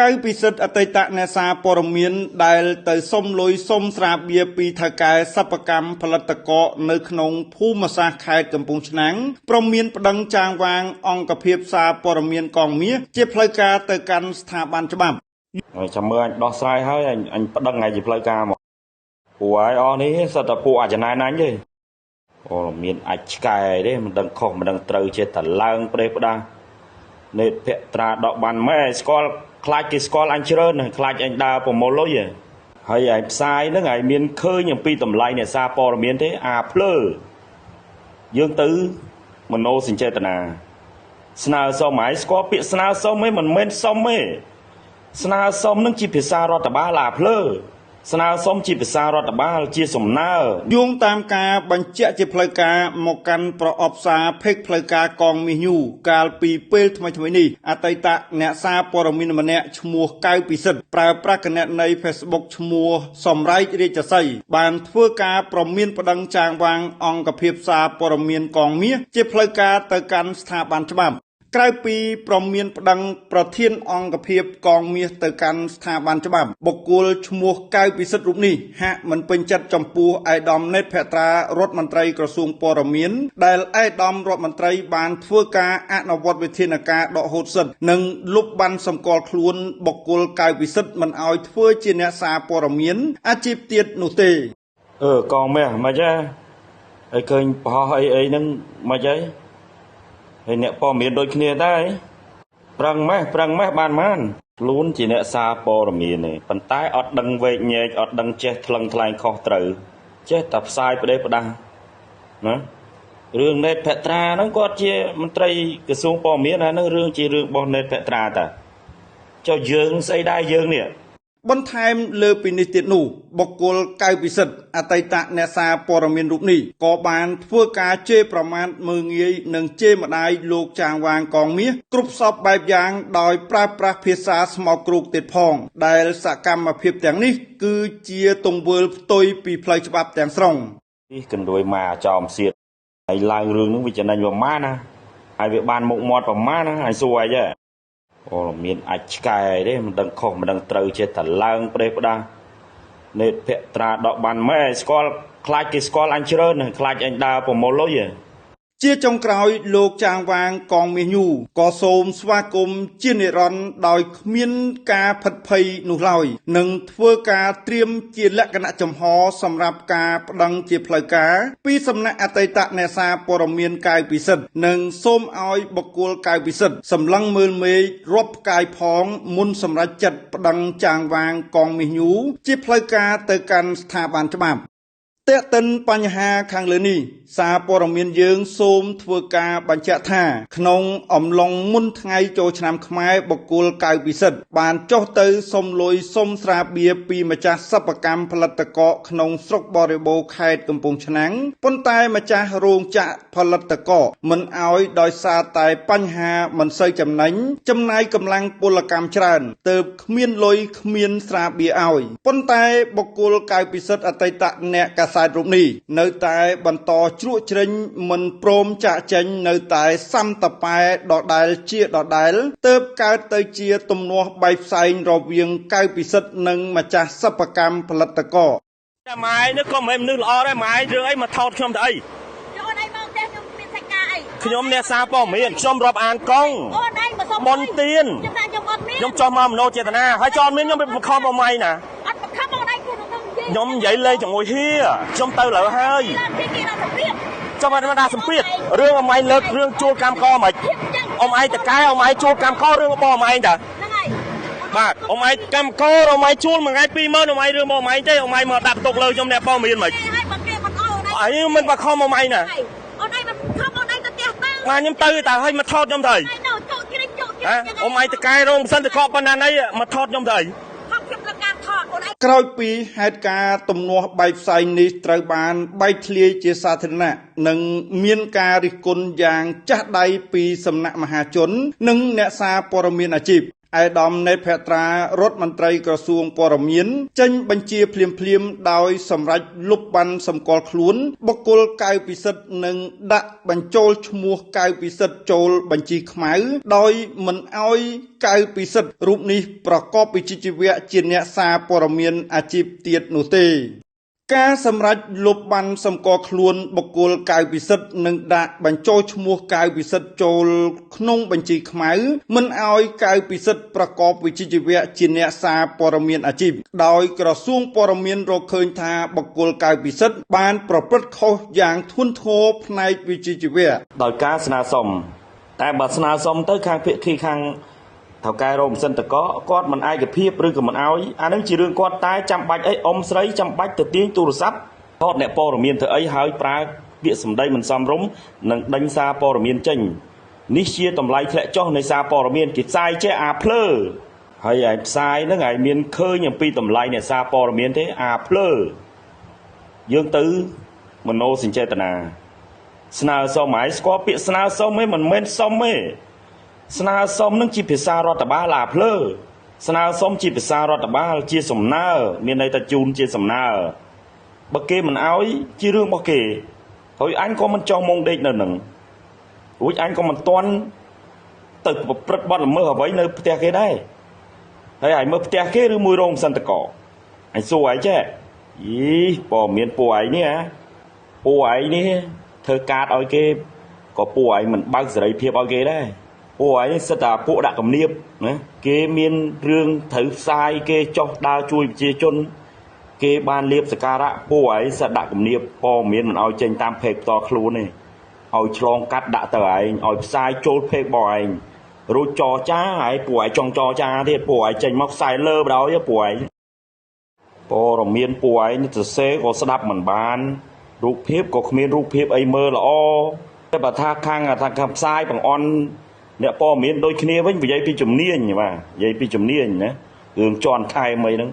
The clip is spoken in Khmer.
កៅពិសិដ្ឋអតីតអ្នកសារព័ត៌មានដែលទៅសុំលុយសុំស្រាបៀរពីថៅកែសិប្បកម្មផលិតករនៅក្នុងភូមិសាស្ត្រខេត្តកំពង់ឆ្នាំងព្រមមានប្តឹងចាងវាងអង្គភាពសារព័ត៌មានកងមាសជាផ្លូវការទៅកាន់ស្ថាប័នច្បាប់ចាំមើលអញដោះស្រាយហើយអញប្តឹងឲ្យជាផ្លូវការមកពួកហើយអស់នេះសិតតែពួកអាចណែនអញទេអូមានអាចឆ្កែទេមិនដឹងខុសមិនដឹងត្រូវចេះតែឡើងប្រេះផ្ដាស់នេតភក្ត្រាដកបានម៉ែស្គាល់ខ្លាចគេស្គាល់អញច្រើនខ្លាចអញដើរប្រមូលលុយហើយឯងផ្សាយហ្នឹងឯងមានឃើញអំពីតម្លៃអ្នកសារព័ត៌មានទេអាភ្លើយើងទៅមនោសញ្ចេតនាស្នើសុំឯងស្គាល់ពាក្យស្នើសុំឯងមិនមែនសុំទេស្នើសុំនឹងជាភាសារដ្ឋបាលអាភ្លើស្នើសុំជាភាសារដ្ឋបាលជាសំណើយោងតាមការបញ្ជាក់ជាផ្លូវការមកកាន់ប្រអប់សារភេកផ្លូវការកងមាសញូកាលពីពេលថ្មីៗនេះអតីតអ្នកសារព័ត៌មានម្នាក់ឈ្មោះកៅពិសិដ្ឋប្រើប្រាស់គណនី Facebook ឈ្មោះសំរែករាជសីបានធ្វើការប្រមានប្តឹងចាងវាងអង្គភាពសារព័ត៌មានកងមាសជាផ្លូវការទៅកាន់ស្ថាប័នច្បាប់ក្រៅពីប្រមានប្តឹងប្រធានអង្គភាពកងមាសទៅកាន់ស្ថាប័នច្បាប់បុគ្គលឈ្មោះកៅពិសិដ្ឋរូបនេះហាក់មិនពេញចិត្តចំពោះឯកឧត្តមនេតភក្ត្រារដ្ឋមន្ត្រីក្រសួងព័ត៌មានដែលឯកឧត្តមរដ្ឋមន្ត្រីបានធ្វើការអនុវត្តវិធានការដកហូតសិទ្ធិនិងលុបបានសម្គាល់ខ្លួនបុគ្គលកៅពិសិដ្ឋមិនឲ្យធ្វើជាអ្នកសារព័ត៌មានអាជីពទៀតនោះទេកងមាសមិនហ៎ហើយឃើញបោះអីហ្នឹងមិនហ៎ហើយអ្នកព័ត៌មានដូចគ្នាដែរប្រឹងម៉េះបានខ្លួនជាអ្នកសារព័ត៌មានទេប៉ុន្តែអត់ដឹងវែកញែកអត់ដឹងចេះថ្លឹងថ្លែងខុសត្រូវចេះតែផ្សាយផ្ដេសផ្ដាស់ណារឿងនេតភក្ត្រាហ្នឹងគាត់ជាមន្ត្រីក្រសួងព័ត៌មានហ្នឹងរឿងជារឿងរបស់នេតភក្ត្រាតាចុះយើងស្អីដែរយើងនេះបន្ថែមលើពីនេះទៀតនោះបុគ្គលកៅពិសិដ្ឋអតីតអ្នកសារព័ត៌មានរូបនេះក៏បានធ្វើការជេរប្រមាថមើលងាយនិងជេរម្ដាយលោកចាងវាងកងមាសគ្រប់សពបែបយ៉ាងដោយប្រើប្រាស់ភាសាស្មោកគ្រោកទៀតផងដែលសកម្មភាពទាំងនេះគឺជាទង្វើផ្ទុយពីផ្លូវច្បាប់ទាំងស្រុងនេះកណ្ដួយមកចោមសៀតហើយឡើងរឿងនឹងវាចំណេញប្រមាណណាហើយវាបានមុខមាត់ប្រមាណណាហើយសួរអីហ៎អូមានអាចឆ្កែទេមិនដឹងខុសមិនដឹងត្រូវចេះតែឡើងប្រេះផ្ដាស់នេតភក្ត្រាដកបានម៉ែស្គាល់ខ្លាចគេស្គាល់អញច្រើនខ្លាចអញដើរប្រមូលលុយជាចុងក្រោយលោកចាងវាងកងមាសញូក៏សូមស្វាគមន៍ជានិរន្តរ៍ដោយគ្មានការផិតភ័យនោះឡើយនិងធ្វើការត្រៀមជាលក្ខណៈចំហសម្រាប់ការប្តឹងជាផ្លូវការពីសំណាក់អតីតអ្នកសារព័ត៌មានកៅពិសិដ្ឋនិងសូមឲ្យបុគ្គលកៅពិសិដ្ឋសម្លឹងមើលមេឃរាប់ផ្កាយផងមុនសម្រេចចិត្តប្តឹងចាងវាងកងមាសញូជាផ្លូវការទៅកាន់ស្ថាប័នច្បាប់តេតិនបញ្ហាខាងលើនេះសារព័ត៌មានយើងសូមធ្វើការបញ្ជាក់ថាក្នុងអំឡុងមុនថ្ងៃចូលឆ្នាំខ្មែរបុគ្គលកៅពិសិដ្ឋបានចុះទៅសុំលុយសុំស្រាបៀរពីម្ចាស់សិប្បកម្មផលិតករក្នុងស្រុកបរិបូរខេត្តកំពង់ឆ្នាំងប៉ុន្តែម្ចាស់រោងចក្រផលិតករមិនអោយដោយសារតែបញ្ហាមិនសូវចំណេញចំណាយកម្លាំងពលកម្មច្រើនទើបគ្មានលុយគ្មានស្រាបៀរឲ្យប៉ុន្តែបុគ្គលកៅពិសិដ្ឋអតីតអ្នកកាសែតរូបនេះនៅតែបន្តជ្រក់ជ្រែងមិនព្រមចាក់ចេញនៅតែសាំតប៉ែដដែលជាដដែលទើបកើតទៅជាទំនាស់បែកផ្សែងរវាងកៅពិសិដ្ឋនិងម្ចាស់សិប្បកម្មផលិតករតែម៉ែនេះក៏មិនមនុស្សល្អដែរម៉ែរឿងអីមកថោតខ្ញុំទៅអីអូនអីមកទេខ្ញុំមានសាច់ការអីខ្ញុំអ្នកសារព័ត៌មានខ្ញុំរាប់អានកងអូនអីមកសុំបនទៀនខ្ញុំចោះមកមនោចេតនាហើយចោលមានខ្ញុំបខំមកម៉ៃណាអត់បខំមកដៃខ្លួនខ្ញុំនិយាយលេងជាមួយហៀខ្ញុំទៅលើហើយចាំមកដាក់សម្ពាធរឿងអមឯងលើករឿងជួលកម្មករមិនអមឯងតកែអមឯងជួលកម្មកររឿងរបស់អមឯងតាហ្នឹងហើយបាទអមឯងកម្មករអមឯងជួលមួយថ្ងៃ20000អមឯងរឿងរបស់អមឯងទេអមឯងមកដាក់ទុកលើខ្ញុំអ្នកបងមានមិនហើយបើគេមិនអោនអីមិនបខំអមឯងណាអូនឯងមិនខំអូនឯងទៅផ្ទះទៅបាទខ្ញុំទៅតែឲ្យមកថតខ្ញុំទៅអមឯងតកែរោងសិនតកប៉ុណ្ណាណីមកថតខ្ញុំទៅក្រោយពីហេតុការណ៍ទំនាស់បែកផ្សែងនេះត្រូវបានបែកធ្លាយជាសាធារណៈនិងមានការរិះគន់យ៉ាងចាស់ដៃពីសំណាក់មហាជននិងអ្នកសារព័ត៌មានអាជីព ឯកឧត្តមនៃភត្រារដ្ឋមន្ត្រីក្រសួងព័ត៌មានចេញបញ្ជាភ្លាមៗដោយសម្រេចលុបបានសម្គាល់ខ្លួនបុគ្គលកៅពិសិដ្ឋនិងដាក់បញ្ចូលឈ្មោះកៅពិសិដ្ឋចូលបញ្ជីខ្មៅដោយមិនអោយកៅពិសិដ្ឋរូបនេះប្រកបវិជ្ជាជីវៈជាអ្នកសារព័ត៌មានអាជីពទៀតនោះទេការសម្រេចលុបបានសម្គាល់ខ្លួនបុគ្គលកៅពិសិដ្ឋនិងដាក់បញ្ចូលឈ្មោះកៅពិសិដ្ឋចូលក្នុងបញ្ជីខ្មៅមិនឲ្យកៅពិសិដ្ឋប្រកបវិជ្ជាជីវៈជាអ្នកសារព័ត៌មានអាជីពដោយក្រសួងព័ត៌មានរកឃើញថាបុគ្គលកៅពិសិដ្ឋបានប្រព្រឹត្តខុសយ៉ាងធ្ងន់ធ្ងរផ្នែកវិជ្ជាជីវៈដោយការស្នើសុំតែបើស្នើសុំទៅខាងភាគីខាងថៅកែរោមសិនតកគាត់មិនឯកភាពឬក៏មិនអោយអានឹងជារឿងគាត់តែចាំបាច់អីអ៊ំស្រីចាំបាច់ទៅទាញទូរស័ព្ទថតអ្នកព័ត៌មានធ្វើអីហើយប្រើពាក្យសម្ដីមិនសមរម្យនិងដេញសារព័ត៌មានចេញនេះជាតម្លៃធ្លាក់ចុះនៃសារព័ត៌មានគេផ្សាយចេះអាភ្លើហើយឯផ្សាយហ្នឹងឯងមានឃើញអំពីតម្លៃនៃសារព័ត៌មានទេអាភ្លើយើងទៅមโนសញ្ចេតនាស្នើសុំហើយស្គាល់ពាក្យស្នើសុំឯងមិនមែនសុំទេស្នើសុំនឹងជាភាសារដ្ឋបាលអាភ្លើស្នើសុំជាភាសារដ្ឋបាលជាសំណើមានន័យថាជូនជាសំណើបើគេមិនអោយជារឿងរបស់គេហើយអញក៏មិនចង់មកដេកនៅនឹងរួចអញក៏មិនទាន់ទៅប្រព្រឹត្តបទល្មើសអ្វីនៅផ្ទះគេដែរហើយឲ្យមើលផ្ទះគេឬមួយរោងសន្តិកអញសួរឯងចេះយីព័ត៌មានពួកឯងនេះពួកឯងនេះធ្វើកាតឲ្យគេក៏ពួកឯងមិនបើកសេរីភាពឲ្យគេដែរពួកឯងសិតតែពួកដាក់គំនាបណាគេមានរឿងត្រូវផ្សាយគេចោះដើរជួយប្រជាជនគេបានលៀបសការៈពួកឯងសិតដាក់គំនាបព័ត៌មានមិនឲ្យចេញតាមเพจផ្ទាល់ខ្លួនទេឲ្យឆ្លងកាត់ដាក់ទៅឯងឲ្យផ្សាយចូលเพจរបស់ឯងរួចចរចាហើយពួកឯងចង់ចរចាទៀតពួកឯងចេញមកផ្សាយលើបដ ாய் ពួកឯងព័ត៌មានពួកឯងសរសេរក៏ស្ដាប់មិនបានរូបភាពក៏គ្មានរូបភាពអីមើលល្អតែបើថាខាងផ្សាយបង្អន់អ្នកព័ត៌មានដូចគ្នាវិញនិយាយពីជំនាញបាទនិយាយពីជំនាញណារឿងជន់ខែមអីហ្នឹង